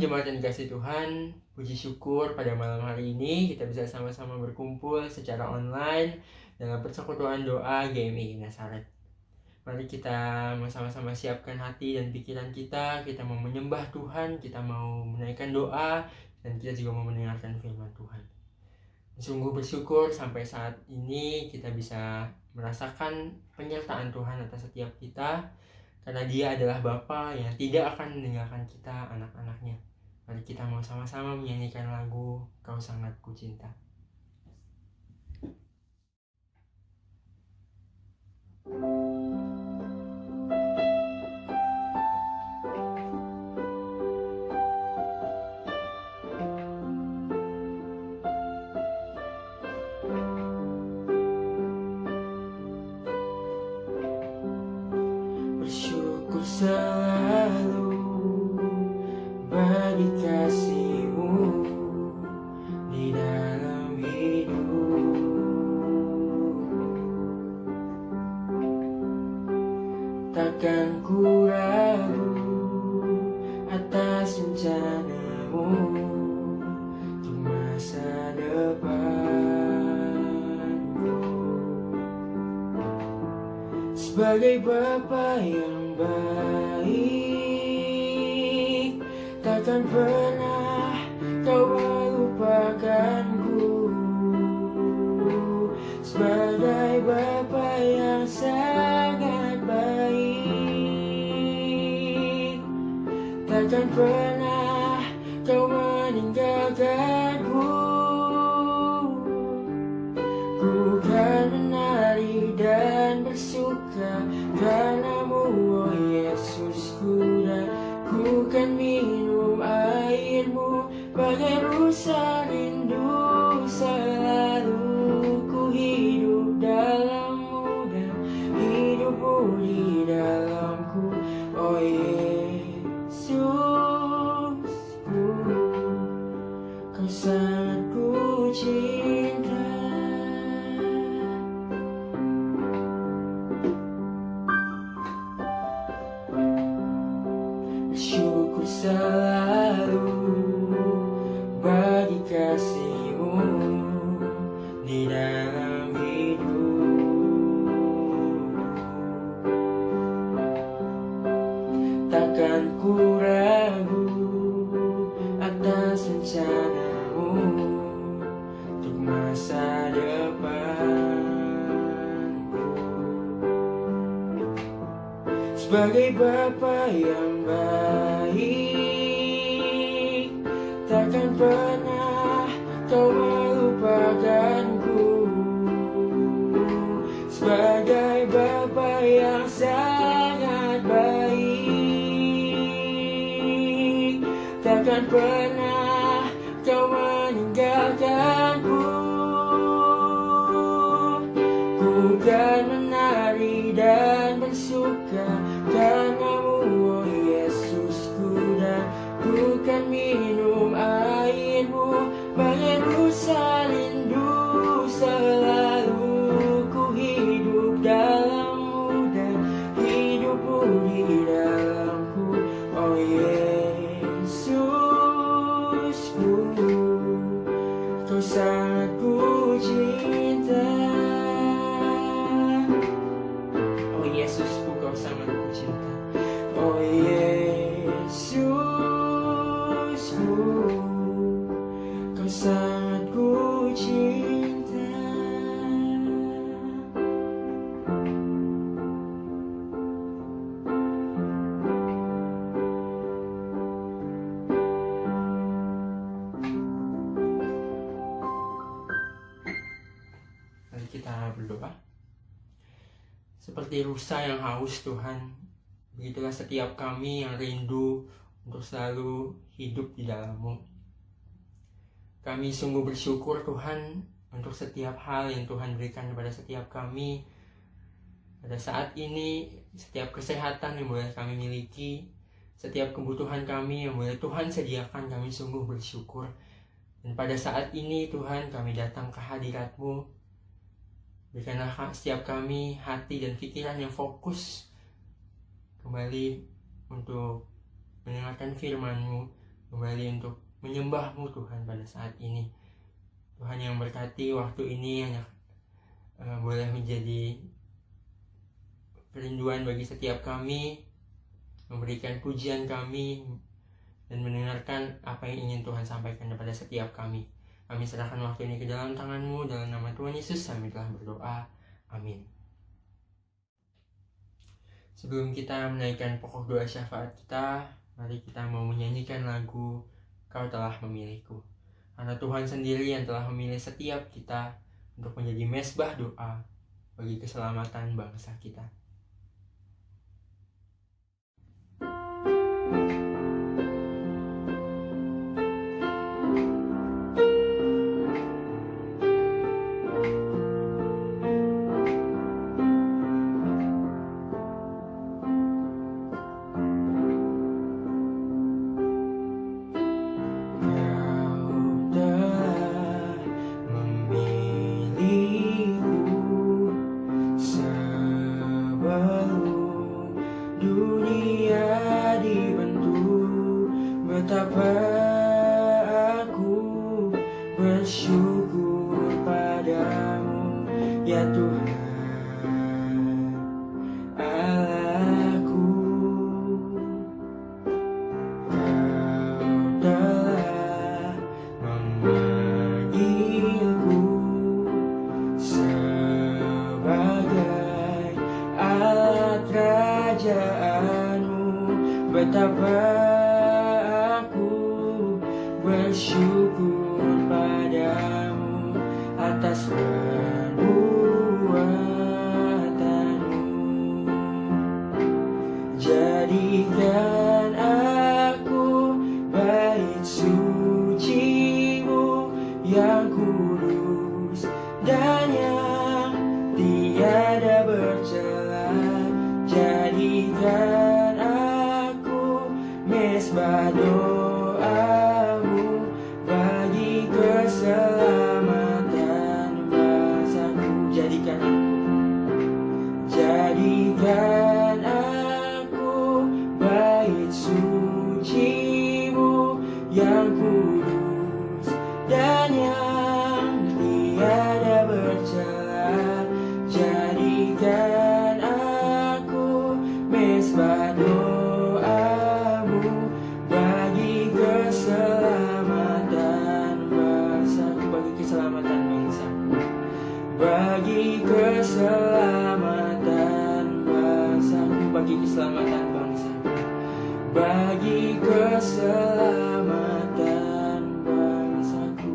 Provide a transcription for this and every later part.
jemaat yang dikasih Tuhan, puji syukur pada malam hari ini kita bisa sama-sama berkumpul secara online dalam persekutuan doa GMI Nasaret. Mari kita sama-sama siapkan hati dan pikiran kita mau menyembah Tuhan, kita mau menaikkan doa, dan kita juga mau mendengarkan firman Tuhan. Sungguh bersyukur sampai saat ini kita bisa merasakan penyertaan Tuhan atas setiap kita, karena Dia adalah Bapa yang tidak akan meninggalkan kita, anak-anaknya. Mari kita mau sama-sama menyanyikan lagu Kau Sangat Kucinta. Bersyukur selalu bagi kasih-Mu di dalam hidup. Takkan ku ragu atas rencana-Mu untuk masa depanku. Sebagai Bapa yang baik, takkan pernah Kau melupakanku. Sebagai Bapa yang sangat baik, takkan pernah Kau meninggalkanku. Ku kan menari dan bersuka karena-Mu, oh Yesusku, dan ku kan minum air-Mu bagai rusa rindu. Selalu ku hidup dalam-Mu dan hidup-Mu di dalamku, oh Yesusku, Kau sangat ku cinta. Bersyukur selalu bagi kasih-Mu di dalam hidup. Takkan ku ragu atas rencana-Mu untuk masa depanku. Sebagai Bapa yang baik, takkan pernah Kau melupakanku. Sebagai Bapa yang sangat baik, takkan pernah Kau meninggalkanku. Ku kan menari dan bersuka karena-Mu, oh Yesusku, dan ku kan minum air-Mu bagai rusa rindu. Selalu ku hidup dalam-Mu dan hidup-Mu di dalamku, oh Yesusku, Kau sangat ku cinta. Oh Yesusku, Kau sangat ku cinta. Oh Yesusku, Kau sangat ku cinta. Mari kita berdoa. Seperti rusa yang haus, Tuhan, begitulah setiap kami yang rindu untuk selalu hidup di dalam-Mu. Kami sungguh bersyukur, Tuhan, untuk setiap hal yang Tuhan berikan kepada setiap kami. Pada saat ini, setiap kesehatan yang boleh kami miliki, setiap kebutuhan kami yang boleh Tuhan sediakan, kami sungguh bersyukur. Dan pada saat ini, Tuhan, kami datang ke hadirat-Mu. Berikanlah setiap kami hati dan pikiran yang fokus kembali untuk mendengarkan firman-Mu, kembali untuk menyembah-Mu Tuhan pada saat ini. Tuhan yang berkati waktu ini hanya boleh menjadi kerinduan bagi setiap kami, memberikan pujian kami, dan mendengarkan apa yang ingin Tuhan sampaikan kepada setiap kami. Kami serahkan waktu ini ke dalam tangan-Mu, dalam nama Tuhan Yesus kami telah berdoa. Amin. Sebelum kita menaikkan pokok doa syafaat kita, mari kita mau menyanyikan lagu Kau Telah Memilihku. Karena Tuhan sendiri yang telah memilih setiap kita untuk menjadi mezbah doa bagi keselamatan bangsa kita. Betapa aku bersyukur padamu, ya Tuhan Allahku. Kau telah memanggilku sebagai alat kerajaan-Mu. Betapa bersyukur padamu atas perbuatan-Mu. Jadikan aku bait suci-Mu yang kudus dan yang tiada bercela. Jadikan aku mezbah doa-Mu bagi keselamatan bangsaku. Jadikan aku bait suci-Mu yang kudus dan yang tiada bercela. Jadikan aku mezbah doa-Mu bagi keselamatan bangsaku, bagi keselamatan bangsaku, bagi keselamatan bangsaku, bagi keselamatan bangsaku, bagi keselamatan bangsaku.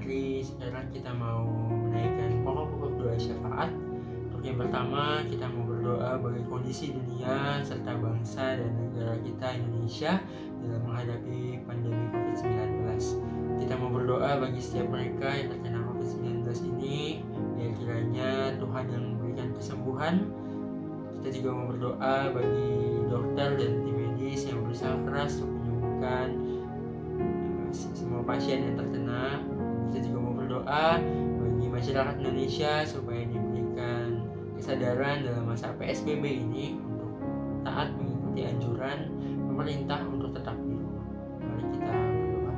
Mari sekarang kita mau menaikkan pokok-pokok doa syafaat. Untuk yang pertama, kita mau berdoa bagi kondisi dunia serta bangsa dan negara kita Indonesia dalam menghadapi pandemi COVID-19. Kita mau berdoa bagi setiap mereka yang terkena COVID-19 ini, biar kiranya Tuhan yang memberikan kesembuhan. Kita juga mau berdoa bagi dokter dan tim medis yang berusaha keras untuk menyembuhkan semua pasien yang terkena. Kita juga mau berdoa bagi masyarakat Indonesia supaya diberikan kesadaran dalam masa PSBB ini untuk taat mengikuti anjuran pemerintah untuk tetap di rumah. Mari kita berdoa.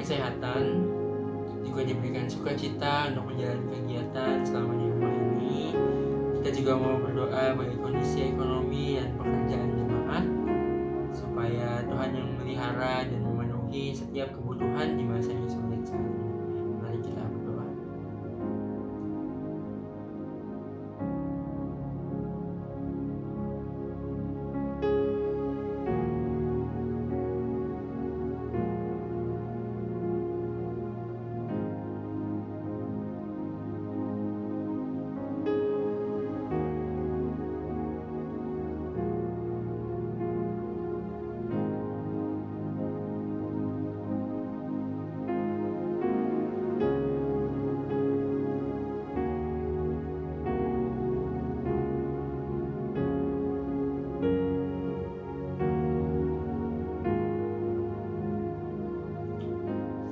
kesehatan, juga diberikan sukacita untuk menjalani kegiatan selama di rumah ini. Kita juga mau berdoa bagi kondisi ekonomi dan pekerjaan jemaat, supaya Tuhan yang memelihara dan memenuhi setiap kebutuhan di masa yang sulit saat ini. Mari kita berdoa.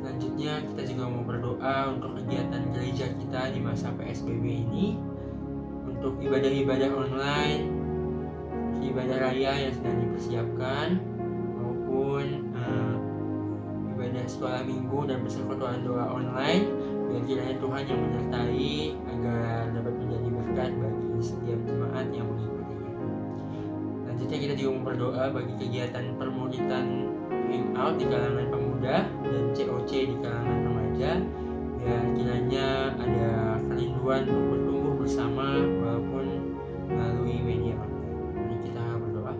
Selanjutnya kita juga mau berdoa untuk kegiatan gereja kita di masa PSBB ini, untuk ibadah-ibadah online, ibadah raya yang sedang dipersiapkan, maupun ibadah sekolah minggu dan persekutuan doa online, biar kiranya Tuhan yang menyertai agar dapat menjadi berkat bagi setiap jemaat yang mengikutinya. Selanjutnya kita juga mau berdoa bagi kegiatan permuritan hangout di kalangan pemuda dan COC di kalangan remaja, biar kiranya ada kerinduan untuk bertumbuh bersama walaupun melalui media online. Mari kita berdoa.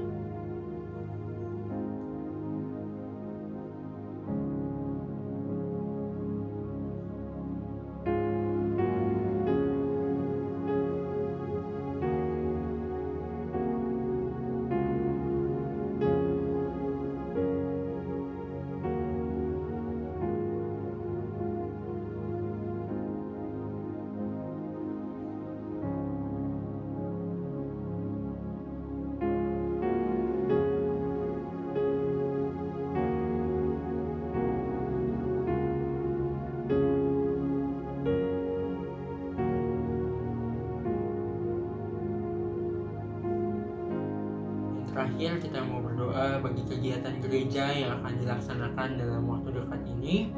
Terakhir kita mau berdoa bagi kegiatan gereja yang akan dilaksanakan dalam waktu dekat ini.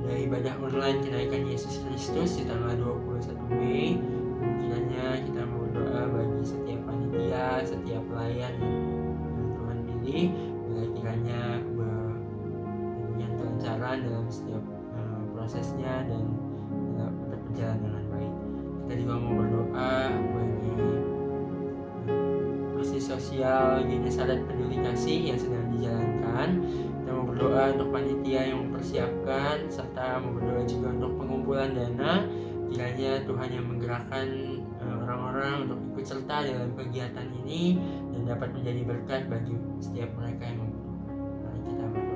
Ada ibadah online kenaikan Yesus Kristus di tanggal 21 Mei. Kiranya kita mau berdoa bagi setiap panitia, setiap pelayan yang Tuhan pilih, biar kiranya diberikan kelancaran dalam setiap prosesnya dan dapat berjalan dengan baik. Kita juga mau berdoa bagi aksi sosial Genesaret Peduli Kasih yang sedang dijalankan. Kita mau berdoa untuk panitia yang mempersiapkan, serta mau berdoa juga untuk pengumpulan dana. Kiranya Tuhan yang menggerakkan orang-orang untuk ikut serta dalam kegiatan ini dan dapat menjadi berkat bagi setiap mereka yang membutuhkan. Mari kita berdoa.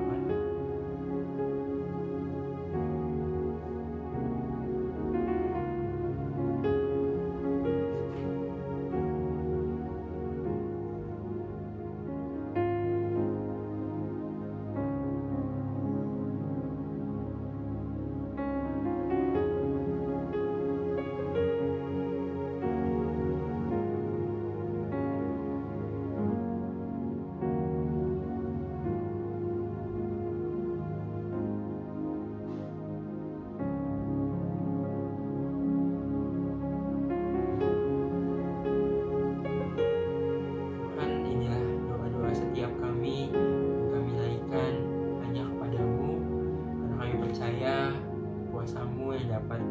Kuasa-Mu yang dapat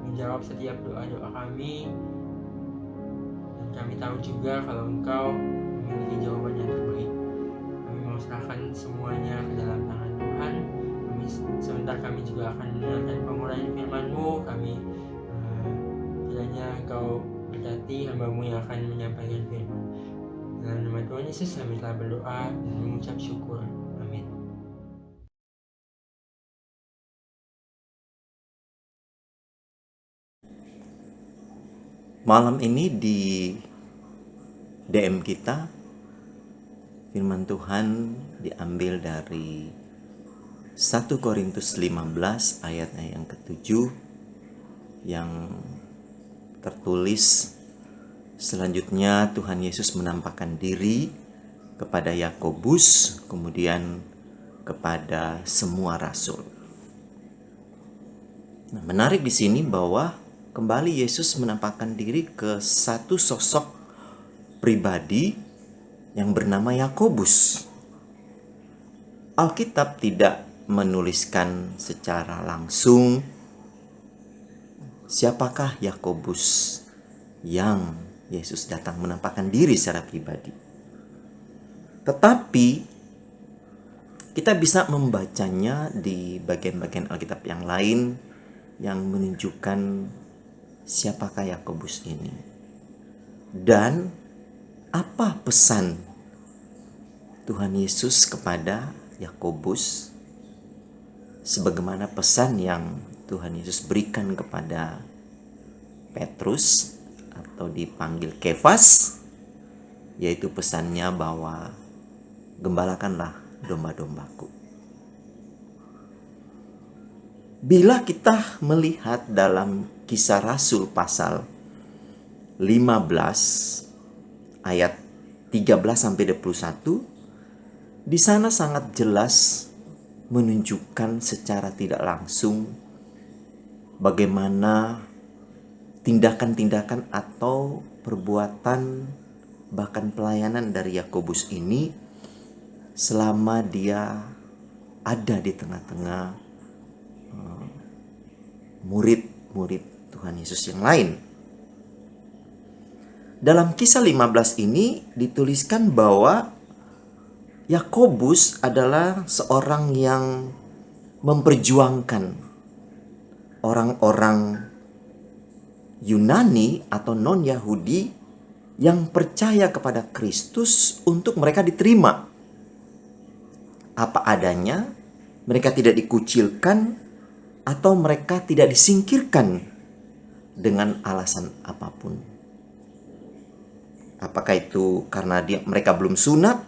menjawab setiap doa-doa kami, dan kami tahu juga kalau Engkau memiliki jawaban yang terbaik. Kami mau serahkan semuanya ke dalam tangan Tuhan. Sebentar kami juga akan mendengarkan pengurayan firman-Mu. Kami kiranya Engkau berkati hamba-Mu yang akan menyampaikan firman. Dalam nama Tuhan Yesus kami telah berdoa dan mengucap syukur. Amin. Malam ini di DM kita, firman Tuhan diambil dari 1 Korintus 15 ayatnya yang ke-7 yang tertulis, selanjutnya Tuhan Yesus menampakkan diri kepada Yakobus, kemudian kepada semua rasul. Nah, menarik di sini bahwa kembali Yesus menampakkan diri ke satu sosok pribadi yang bernama Yakobus. Alkitab tidak menuliskan secara langsung siapakah Yakobus yang Yesus datang menampakkan diri secara pribadi. Tetapi kita bisa membacanya di bagian-bagian Alkitab yang lain yang menunjukkan siapakah Yakobus ini. Dan apa pesan Tuhan Yesus kepada Yakobus sebagaimana pesan yang Tuhan Yesus berikan kepada Petrus atau dipanggil Kefas, yaitu pesannya bahwa gembalakanlah domba-dombaku. Bila kita melihat dalam Kisah Rasul pasal 15 ayat 13 sampai 21, di sana sangat jelas menunjukkan secara tidak langsung bagaimana tindakan-tindakan atau perbuatan bahkan pelayanan dari Yakobus ini selama dia ada di tengah-tengah murid-murid Tuhan Yesus yang lain. Dalam Kisah 15 ini dituliskan bahwa Yakobus adalah seorang yang memperjuangkan orang-orang Yunani atau non-Yahudi yang percaya kepada Kristus untuk mereka diterima apa adanya, mereka tidak dikucilkan atau mereka tidak disingkirkan dengan alasan apapun. Apakah itu karena mereka belum sunat?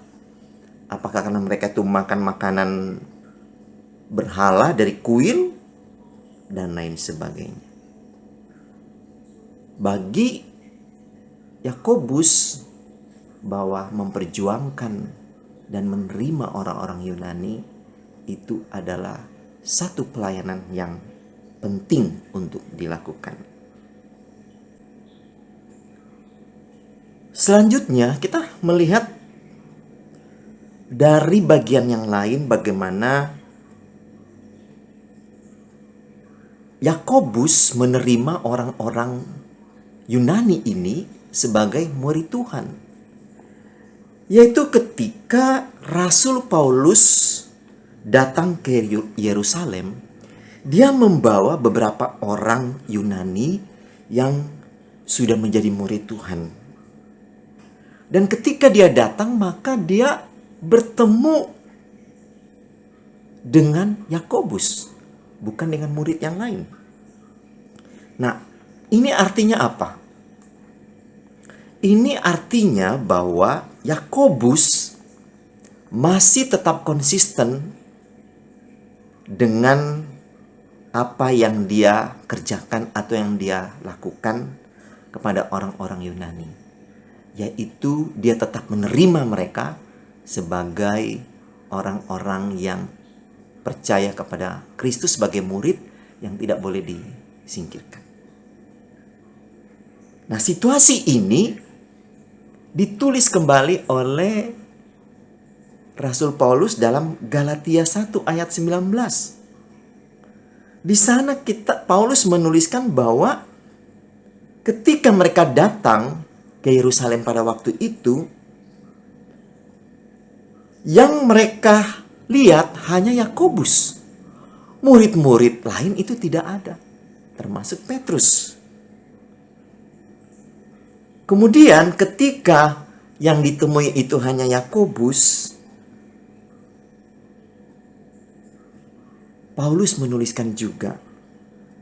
Apakah karena mereka itu makan makanan berhala dari kuil? Dan lain sebagainya. Bagi Yakobus bahwa memperjuangkan dan menerima orang-orang Yunani itu adalah satu pelayanan yang penting untuk dilakukan. Selanjutnya kita melihat dari bagian yang lain bagaimana Yakobus menerima orang-orang Yunani ini sebagai murid Tuhan. Yaitu ketika Rasul Paulus datang ke Yerusalem, dia membawa beberapa orang Yunani yang sudah menjadi murid Tuhan. Dan ketika dia datang, maka dia bertemu dengan Yakobus, bukan dengan murid yang lain. Nah, ini artinya apa? Ini artinya bahwa Yakobus masih tetap konsisten dengan apa yang dia kerjakan atau yang dia lakukan kepada orang-orang Yunani. Yaitu dia tetap menerima mereka sebagai orang-orang yang percaya kepada Kristus sebagai murid yang tidak boleh disingkirkan. Nah, situasi ini ditulis kembali oleh Rasul Paulus dalam Galatia 1 ayat 19. Di sana Paulus menuliskan bahwa ketika mereka datang ke Yerusalem pada waktu itu, yang mereka lihat hanya Yakobus. Murid-murid lain itu tidak ada, termasuk Petrus. Kemudian ketika yang ditemui itu hanya Yakobus, Paulus menuliskan juga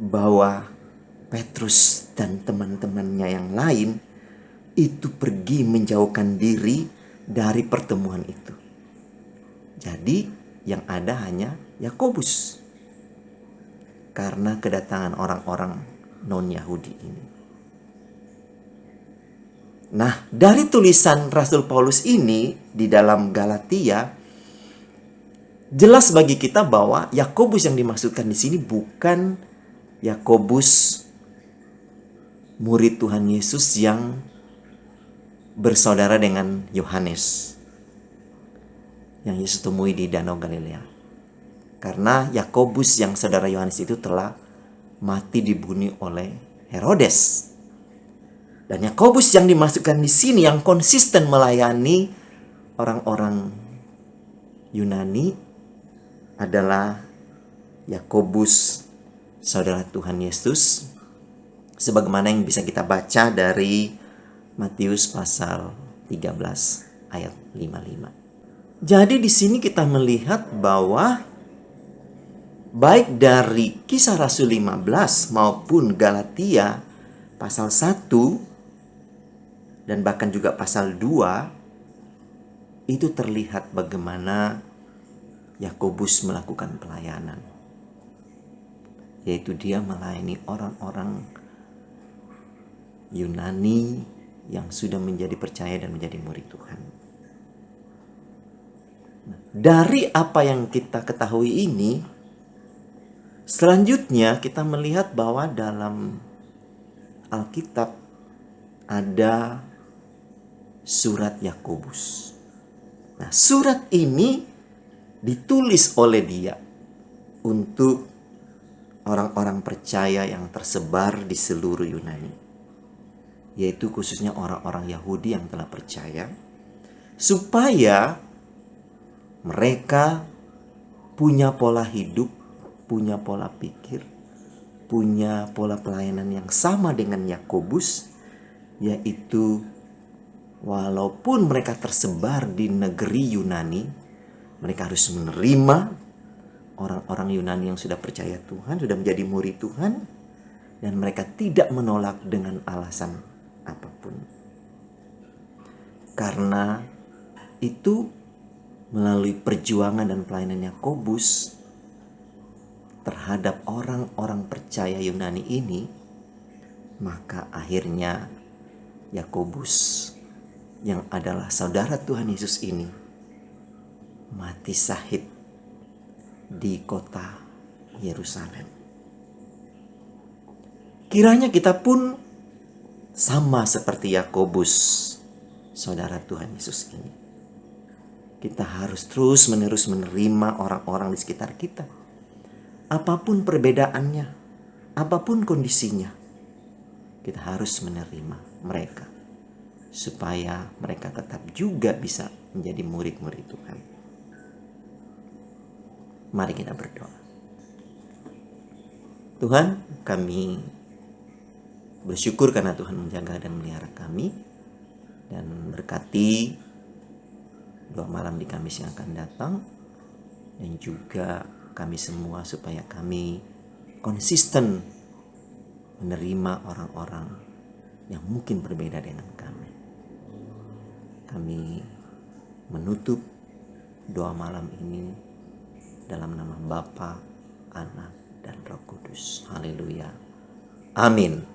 bahwa Petrus dan teman-temannya yang lain itu pergi menjauhkan diri dari pertemuan itu. Jadi yang ada hanya Yakobus karena kedatangan orang-orang non-Yahudi ini. Nah, dari tulisan Rasul Paulus ini di dalam Galatia, jelas bagi kita bahwa Yakobus yang dimaksudkan di sini bukan Yakobus, murid Tuhan Yesus yang bersaudara dengan Yohanes yang Yesus temui di Danau Galilea. Karena Yakobus yang saudara Yohanes itu telah mati dibunuh oleh Herodes. Dan Yakobus yang dimasukkan di sini yang konsisten melayani orang-orang Yunani adalah Yakobus, saudara Tuhan Yesus, sebagaimana yang bisa kita baca dari Matius pasal 13 ayat 55. Jadi di sini kita melihat bahwa baik dari Kisah Rasul 15 maupun Galatia pasal 1 dan bahkan juga pasal 2 itu terlihat bagaimana Yakobus melakukan pelayanan, yaitu dia melayani orang-orang Yunani yang sudah menjadi percaya dan menjadi murid Tuhan. Dari apa yang kita ketahui ini, selanjutnya kita melihat bahwa dalam Alkitab ada surat Yakobus. Nah, surat ini ditulis oleh dia untuk orang-orang percaya yang tersebar di seluruh Yunani, yaitu khususnya orang-orang Yahudi yang telah percaya, supaya mereka punya pola hidup, punya pola pikir, punya pola pelayanan yang sama dengan Yakobus, yaitu walaupun mereka tersebar di negeri Yunani, mereka harus menerima orang-orang Yunani yang sudah percaya Tuhan, sudah menjadi murid Tuhan, dan mereka tidak menolak dengan alasan apapun. Karena itu melalui perjuangan dan pelayanan Yakobus terhadap orang-orang percaya Yunani ini, maka akhirnya Yakobus yang adalah saudara Tuhan Yesus ini mati syahid di kota Yerusalem. Kiranya kita pun sama seperti Yakobus, saudara Tuhan Yesus ini. Kita harus terus-menerus menerima orang-orang di sekitar kita. Apapun perbedaannya, apapun kondisinya, kita harus menerima mereka supaya mereka tetap juga bisa menjadi murid-murid Tuhan. Mari kita berdoa. Tuhan, kami bersyukur karena Tuhan menjaga dan melihara kami, dan berkati doa malam di Kamis yang akan datang, dan juga kami semua supaya kami konsisten menerima orang-orang yang mungkin berbeda dengan kami. Kami menutup doa malam ini dalam nama Bapa, Anak, dan Roh Kudus. Haleluya. Amin.